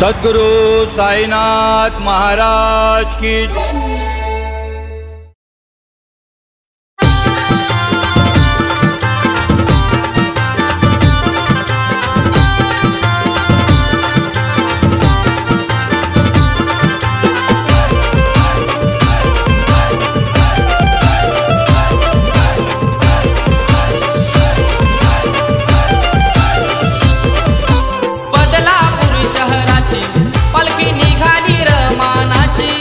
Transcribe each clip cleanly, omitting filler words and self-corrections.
सद्गुरु साईनाथ महाराज की। बदलापूर शहराची पालखी निघाली रमानाची।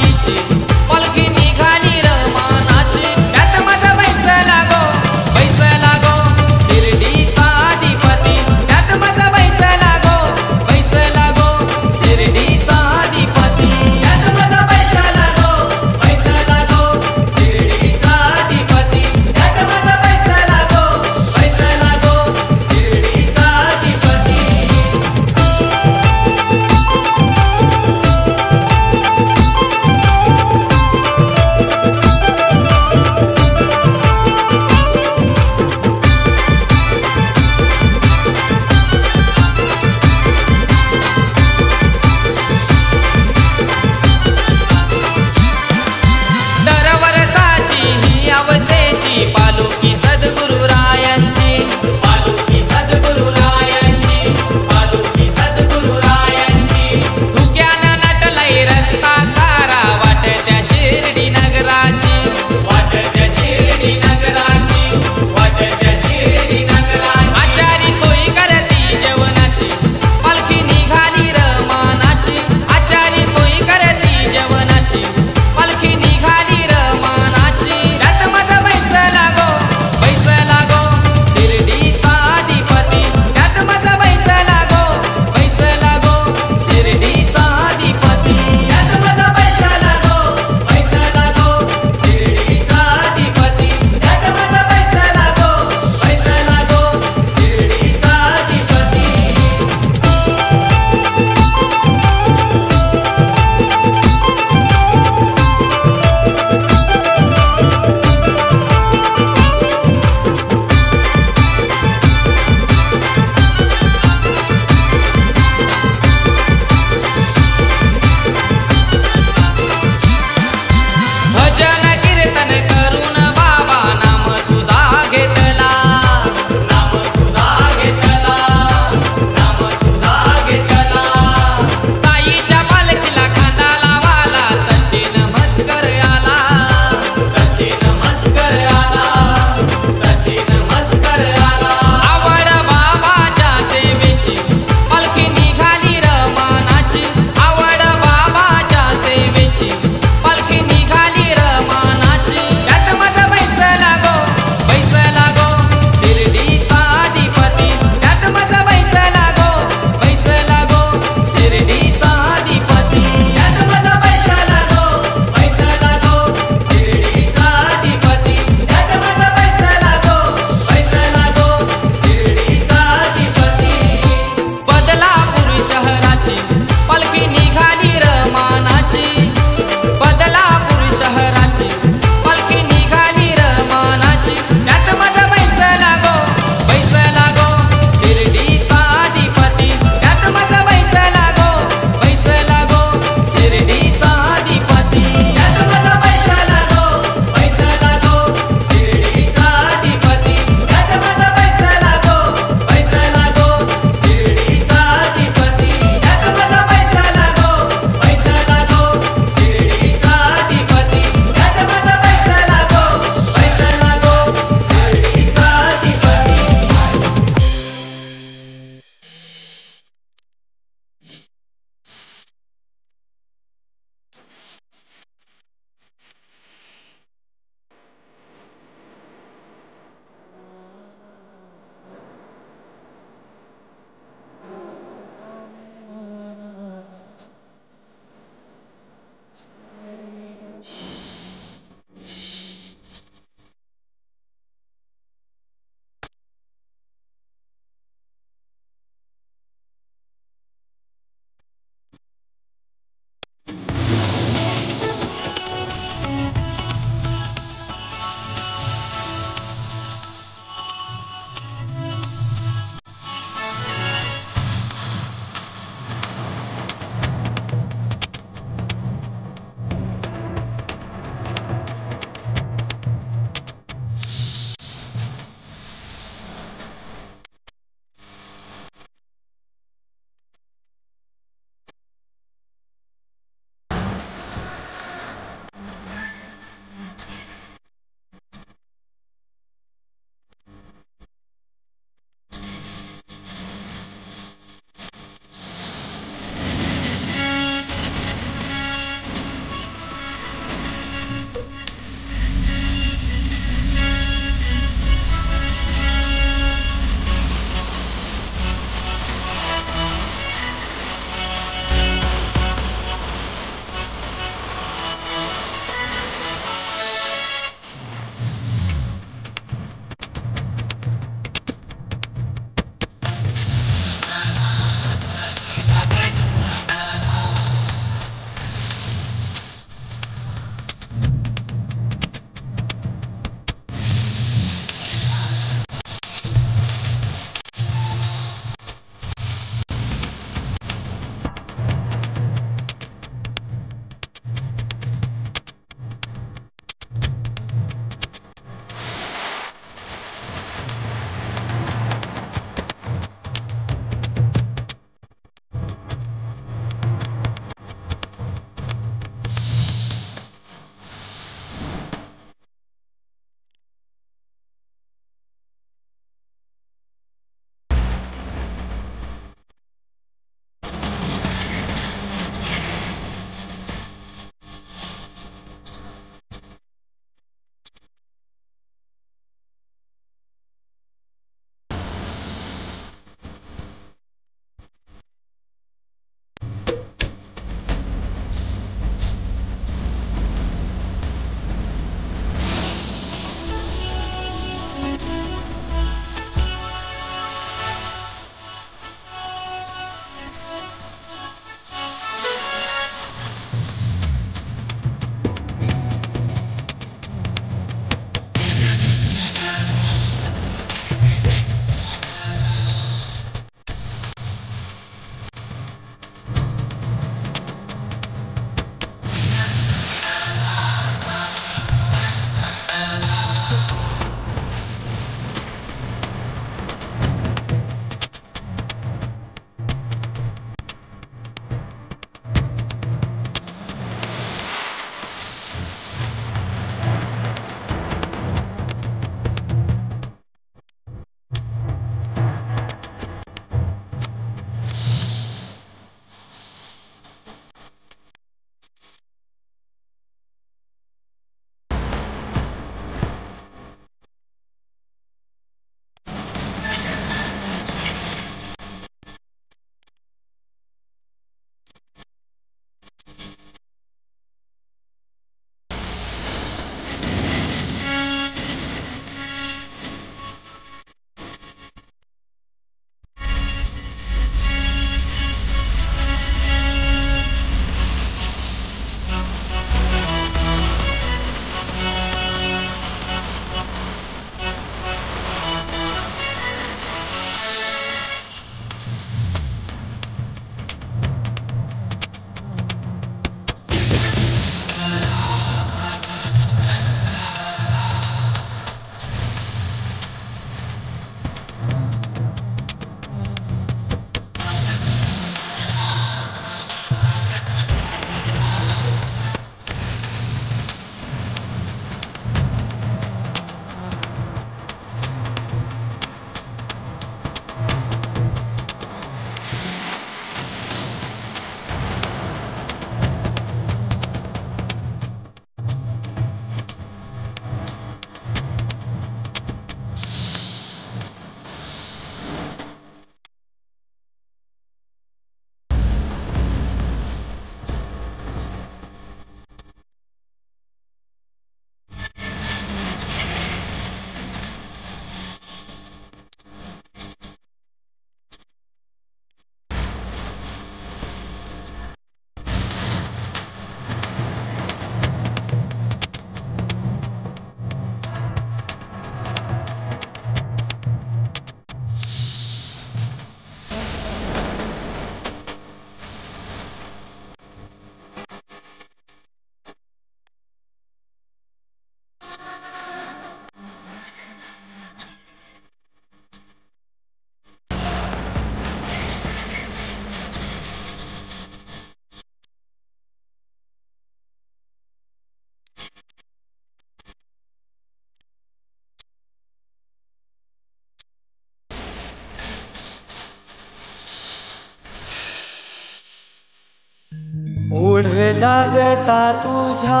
लागता तुझ्या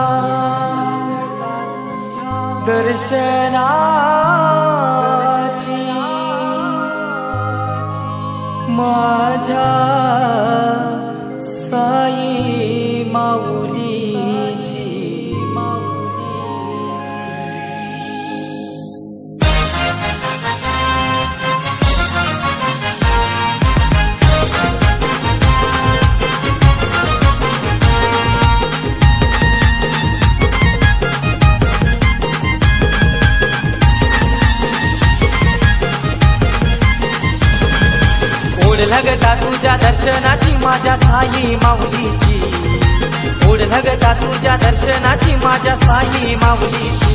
दर्शनाची माझ्या साई माऊलीची ओढ लागता तुझ्या दर्शनाची माझ्या साई माऊलीची ओढ लागता तुझ्या दर्शनाची माझ्या साई माऊलीची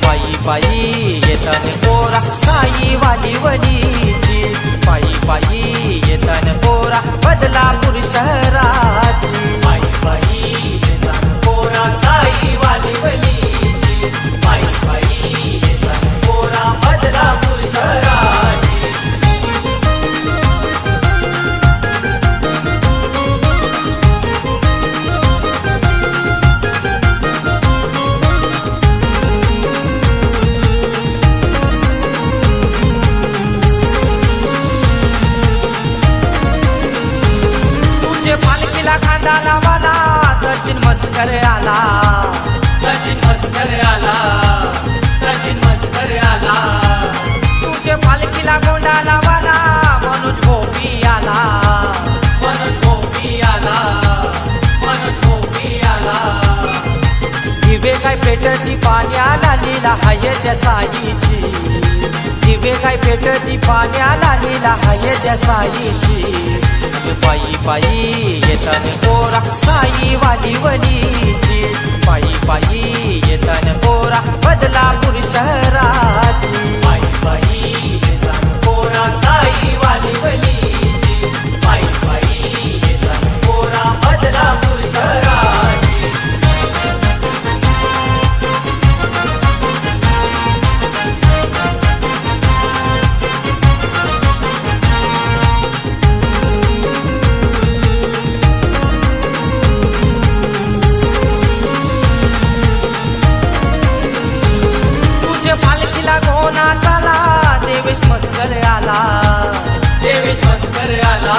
पायी पायी येताना पोरा साई वालीवलीची पायी पायी येताना पोरा बदलापूर शहराची पायी पायी येताना पोरा साई वालीवलीची पायी पायी येताना पोरा बदलापूर शहराची पालखीला खांदा लावाला सचिन मस्कर आला सचिन मस्कर आला सचिन मस्कर आला तुझे पालखीला गोंडा लावाला मनोज गोपी आला मनोज गोपी आला मनोज गोपी आला दिवे काय पेटती पाण्याला लीला हायच्या साईची दिवे काय पेटती पाण्याला लीला हायच्या साईची पायी पायी येताना पोरा साई वालीवलीची पायी पायी येताना पोरा बदलापूर शहराची पायी पायी येताना पोरा साई वालीवलीची पायी पायी येताना पोरा बदलापूर शहराची पालखीला गोना चाला देवेश मस्कर आला देवेश मस्कर आला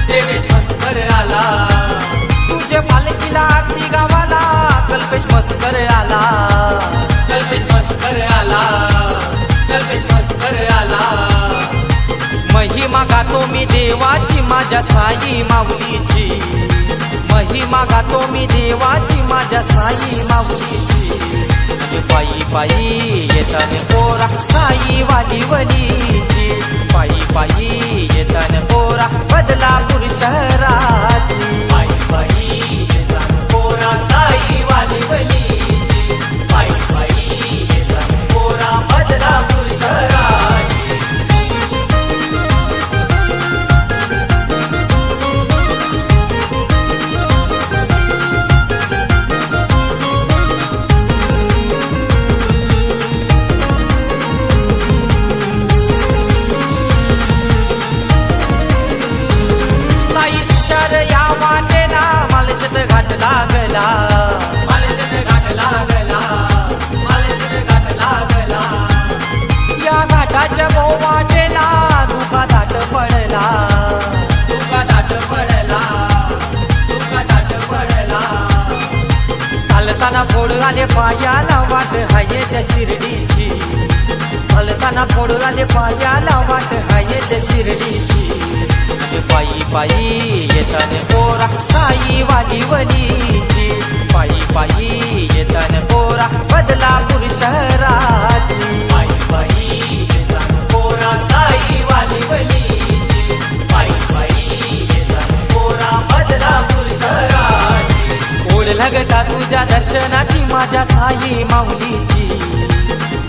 देवेश मस्कर आला तुझे पालखीला आरती गावाला कल्पेश मस्कर आला कल्पेश मस्कर आला कल्पेश मस्कर आला महिमा गातो मी देवाची माझ्या साई माऊलीची महिमा गातो मी देवाची माझ्या साई माऊलीची पायी पायी येताना पोरा साई वालीवलीची पायी पायी येताना पोरा बदलापूर शहराची पायी पायी येताना पोरा साई वालीवलीची पायी पायी येताना पोरा बदलापूर शहराची घाट लागला मालशेत घाट लागला मालशेत घाट लागला या घाटाच्या गोवाटेला धुका दाट पडला धुका दाट पडला धुका दाट पडला चालताना फोड आले पायाला वाट हायेच्या शिर्डीची चालताना फोड आले पायाला वाट हायेच्या शिर्डीची पायी पायी येताना पोरा साई वालीवलीची पायी पायी येताना पोरा बदलापूर शहराची पायी पायी येताना पोरा साई वालीवलीची पायी पायी येताना पोरा बदलापूर शहराची ओढ लागता तुझ्या दर्शनाची माझ्या साई माऊलीची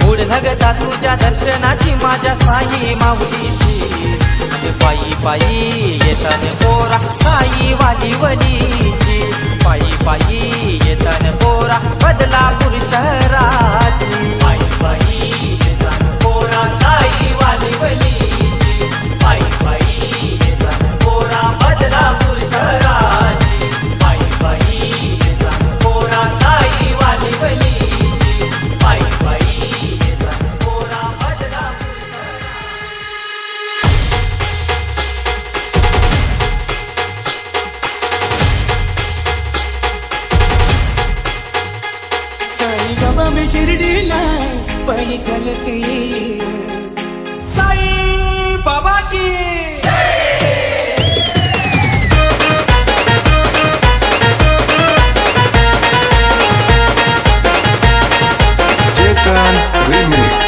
ओढ लागता तुझ्या दर्शनाची माझ्या साई माऊलीची पायी पायी येताना पोरा साई वालीवलीची पायी पायी येताना पोरा बदलापूर शहराची पायी पायी येताना पोरा साई वालीवलीची पायी पायी येताना पोरा बदलापूर शहराची पायी पायी बाबा मैं शिरडीला पायी चालत येईल साई बाबा की Chetan Remix.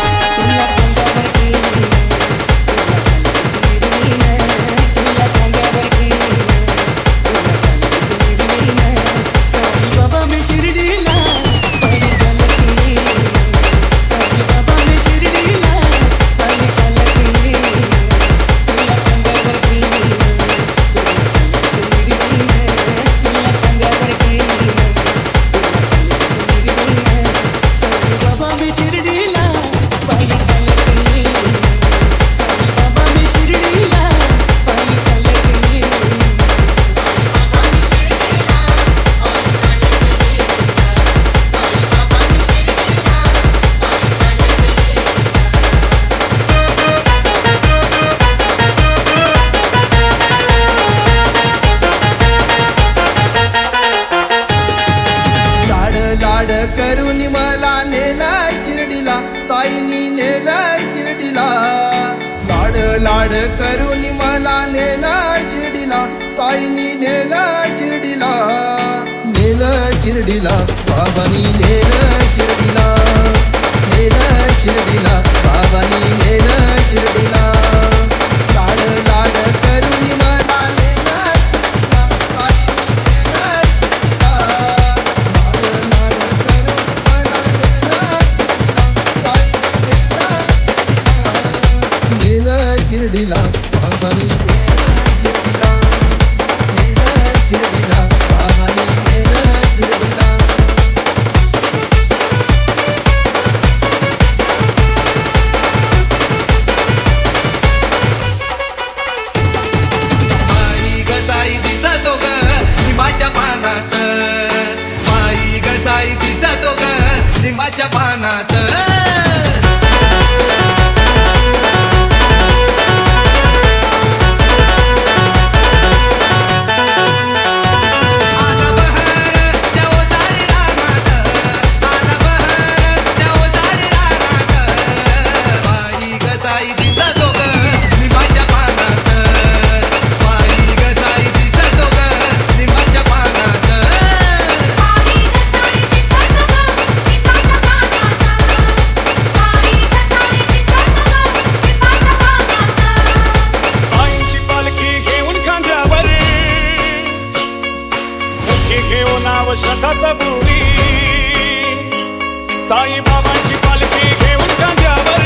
लाड करून मला नेला शिर्डीला साईनी नेला शिर्डीला लाड करून मला नेला शिर्डीला साईनी नेला शिर्डीला बाबानी नेलं शिर्डीला बाबानी नेलं शिर्डीला लाड करून मला नेला शिर्डीला बाबानी शिर्डीला बाबानी शिर्डीला माई गसाई दिसतो ग लिंबाच्या पानात माई गसाई दिसतो ग लिंबाच्या पानात श्रद्धा सबुरी साई बाबांची पालखी घेऊन खांद्यावर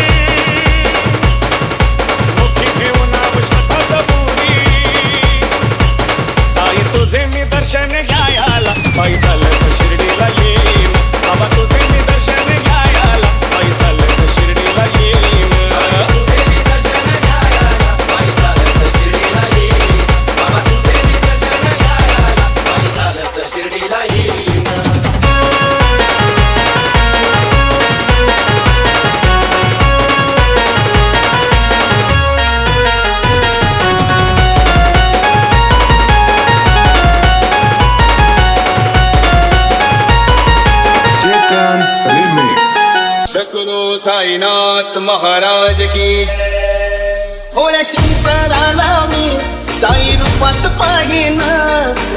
मोठी घेऊन नाव श्रद्धा सबुरी साई तुझे मी दर्शन घ्यायला पायी चालत शिर्डीला येईन बाबा तुझे मी दर्शन घ्यायला पायी चालत शिर्डीला येईन सद्गुरु साईनाथ महाराज की होळ्या शंकराला मी साई रूपात पाहिन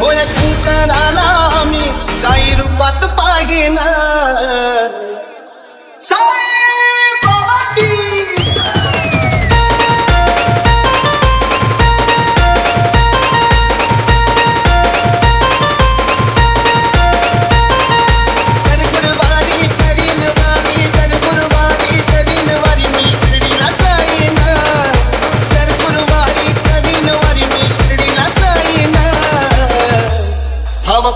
होळ्या शंकराला मी साई रूपात पाहिन साई बाबा की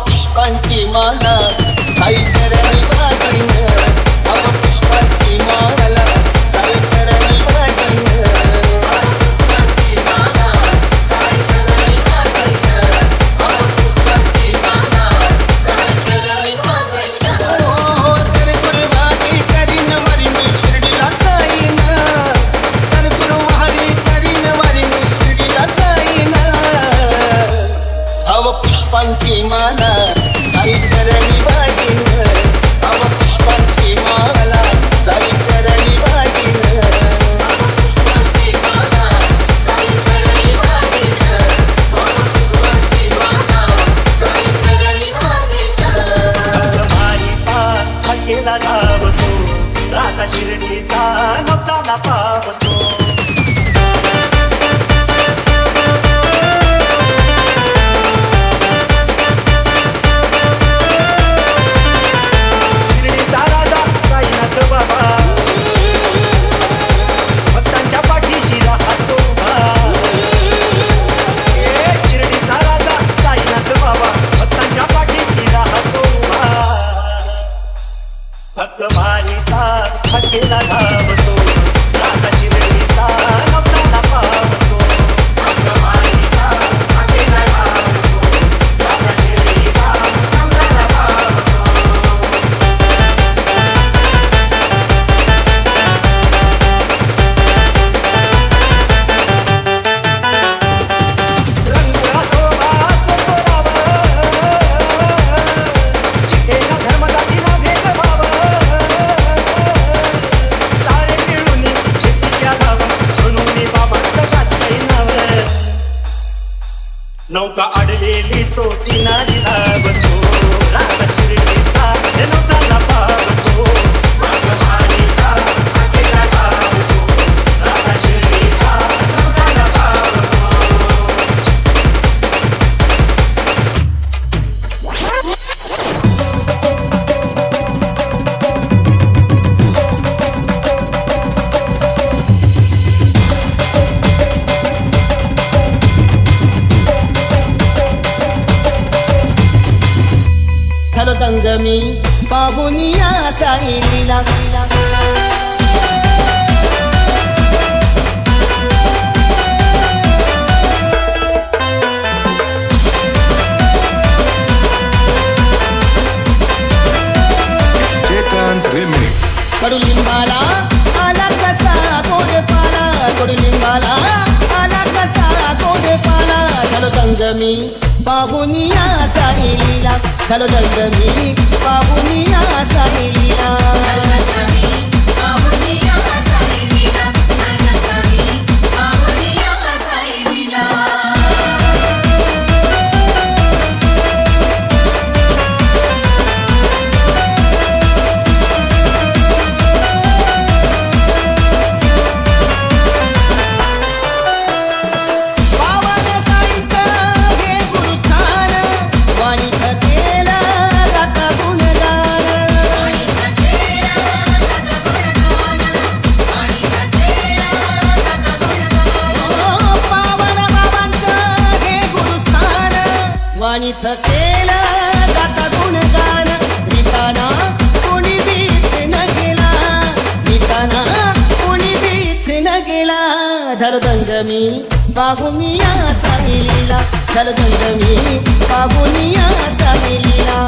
पुष्पांची माला आई चरणी वाजवीन पावतो, राधा शिर्डीचा नवसाला पावतो. शिर्डीचा राजा साईनाथ बाबा भक्तांच्या पाठीशी राहतो. शिर्डीचा राजा साईनाथ बाबा भक्तांच्या पाठीशी राहतो. भक्त भारीचा भक्तीला धावतो, राधा शिर्डीचा नवसाला पावतो. भक्त भारीचा भक्तीला धावतो, राधा शिर्डीचा नवसाला पावतो. रंगला शोभा सोपराव, चितेला धर्मजातीला भेदभाव, सारे मिळून शेतीच्या गाव, म्हणून बाबांचं जातंय नाव. नौका अडलेली तो किनारी धावतो, राधा शिर्डीचा नवसाला पावतो. भक्तभारीचा भक्तीला धावतो, राधा शिर्डीचा नवसाला पावतो. झालो दंग मी पाहुनिया साईलीला. कडुलिंबाला आला कसा गोडपाला, कडुलिंबाला आला कसा गोडपाला. झालो दंग मी पाहुनिया साईलीला, झालो दंग मी पाहुनिया साईलीला. पावन साईचं हे गुरुस्थान, वाणी खचेला गाता गुणगान. पावन बाबांचं हे गुरुस्थान, वाणी थकेला गाता गुणगान. लिहिताना कोणी भीत न गेला, लिहिताना कोणी भीत न गेला. झालो दंग मी पाहुनिया साईलीला, झालो दंग मी पाहुनिया साईलीला.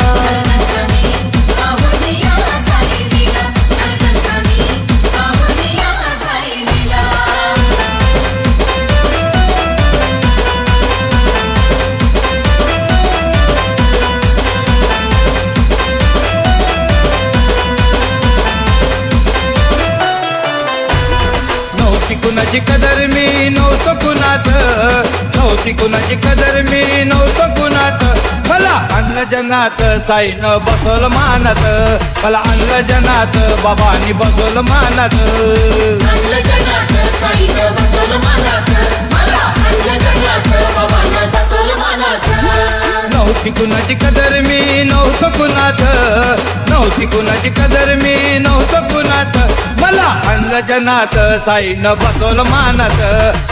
नव्हती कुणाची कदर मी नव्हतो कुणात, नव्हती कुणाची कदर मी नव्हतो कुणात. मला आणलं जनात साईनं बसवलं मानात, मला आणलं जनात बाबांनी बसवलं मानात. नव्हती कुणाची कदर मी नव्हतो कुणात, नव्हती कुणाची कदर मी नव्हतो कुणात. मला आणलं जनात साईनं बसवलं मानात,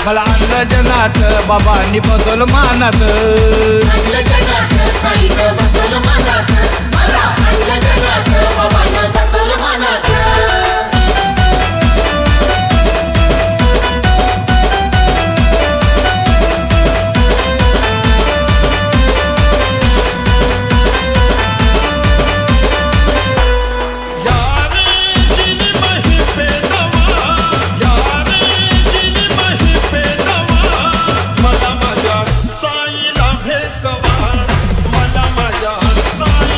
मला आणलं जनात बाबांनी बसवलं मानात. मला माझ्या साईला भेटवा, मला माझ्या साई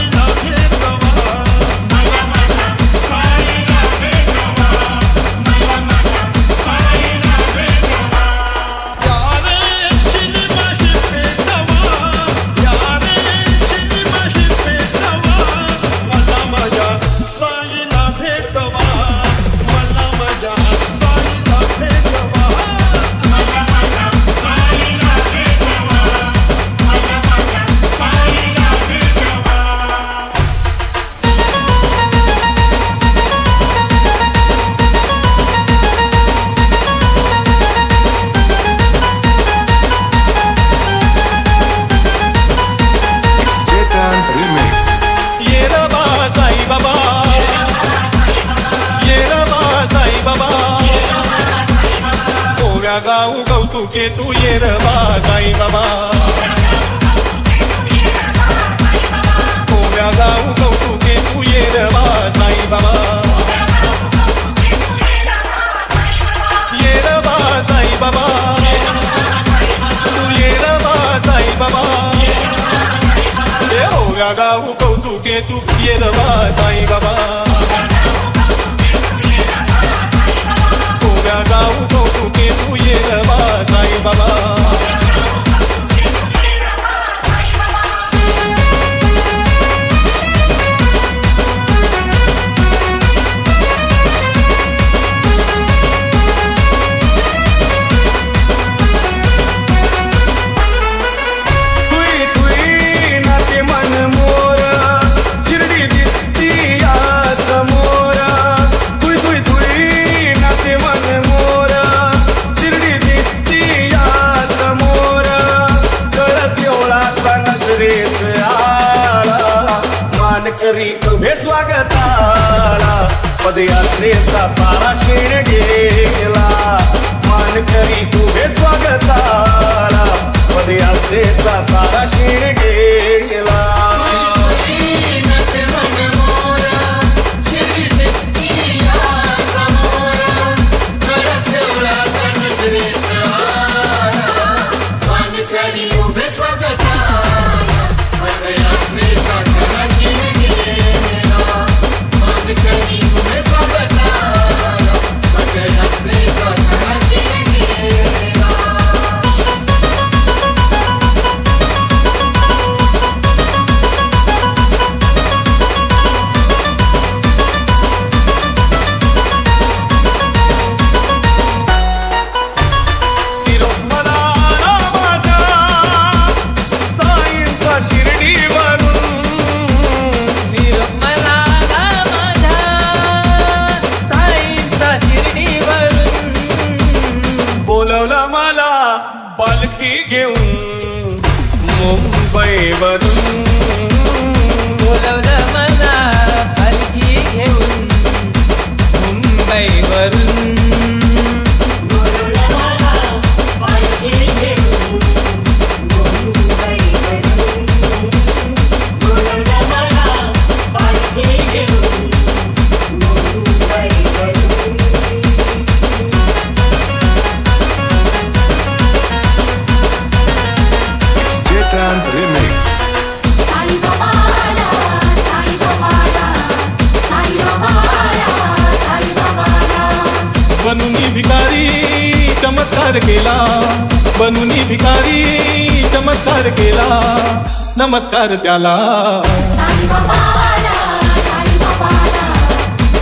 कौतुके तू ये रे बा साई बाबा गोव्या गाऊ कौतुके तू ये रे बा साई बाबा ये रे बा साई बाबा तू ये रे बा साई बाबा गोव्या गाऊ कौतुके तू ये रे बा साई बाबा गोव्या गाऊ कौतुके तू ये रे बा साई बाबा करी तुझे स्वागताला पदयात्रेचा सारा क्षीण गेला मान करी तुझे स्वागताला पदयात्रेचा सारा क्षीण गेला बोलवलं मला पालखी घेऊन मुंबईवरून बोलवलं मला पालखी घेऊन मुंबईवरून Remix. Sai Babala, Sai Babala, Sai Babala, Sai Babala. बनूनी भिकारी चमत्कार केला बनूनी भिकारी चमत्कार केला नमस्कार त्याला Sai Babala, Sai Babala,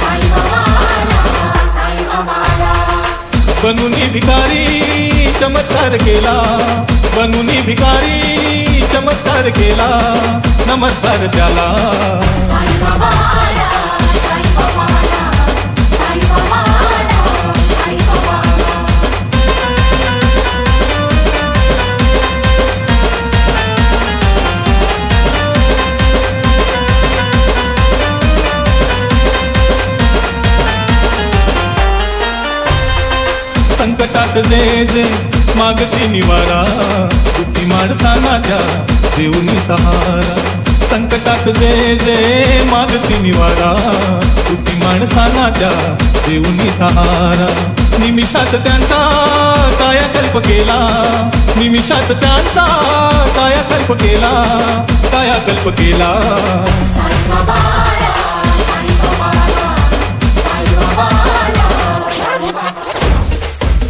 Sai Babala, Sai Babala. बनूनी भिकारी चमत्कार केला बनूनी भिकारी चमत्कार केला नमस्कार त्याला Sai Babala, Sai Babala, Sai Babala, Sai Babala. संकटात जे जे मागती निवारा दुःखी माणसांना द्या देऊनी सहारा संकटात जे जे मागती निवारा दुःखी माणसांना द्या देऊनी सहारा निमिषात त्यांचा कायाकल्प केला निमिषात त्यांचा कायाकल्प केला कायाकल्प केला Sai Babala, Sai Babala, Sai Babala, Sai Babala.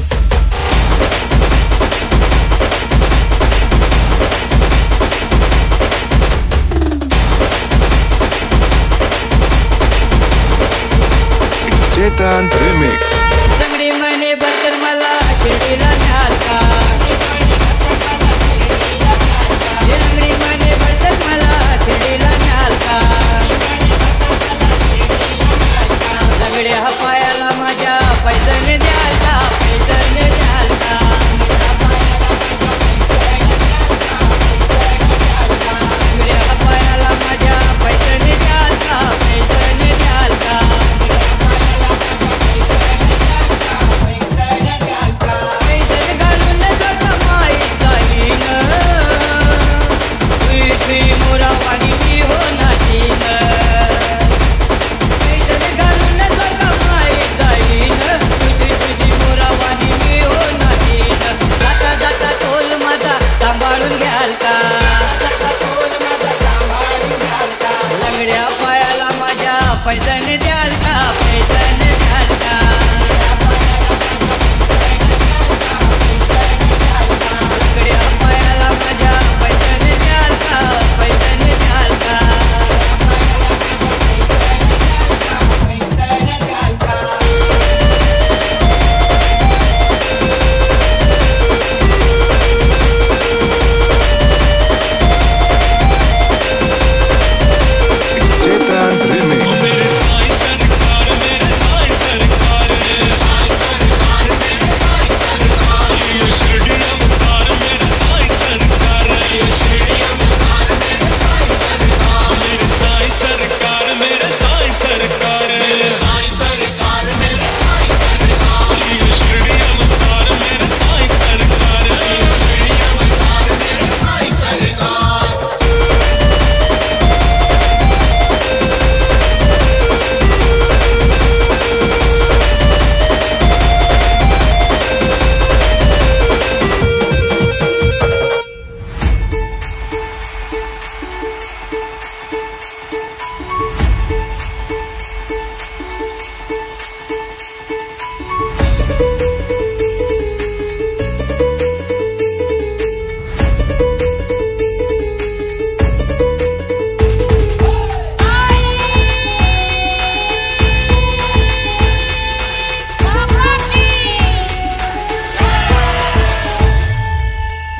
It's Chetan Remix. लंगडी म्हणे बर्गर मला शिर्डीला न्याल का लंगडी म्हणे बर्गर मला शिर्डीला न्याल का लंगड्या पायाला माझ्या पैजण द्याल का पैजण द्याल का लंगड्या पायाला माझ्या पैजण द्याल का पैजण द्याल का पैजण घालून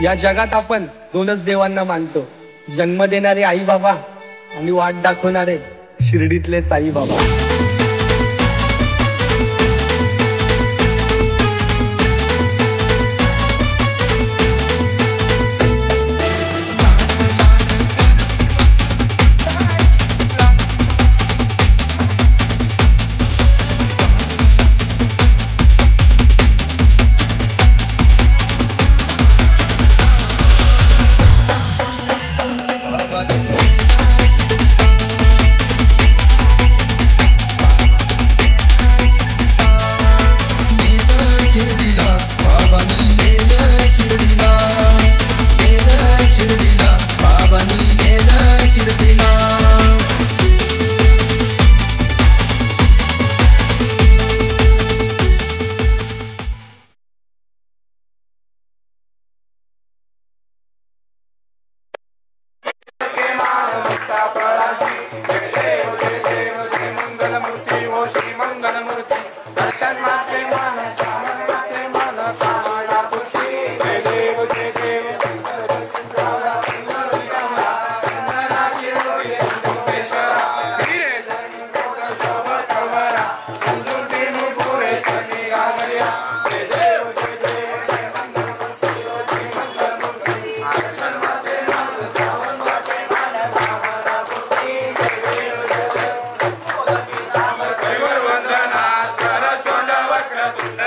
या जगात आपण दोनच देवांना मानतो, जन्म देणारे आई बाबा आणि वाट दाखवणारे शिर्डीतले साई बाबा. सरस्वत वक्र तुंड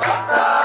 वाजता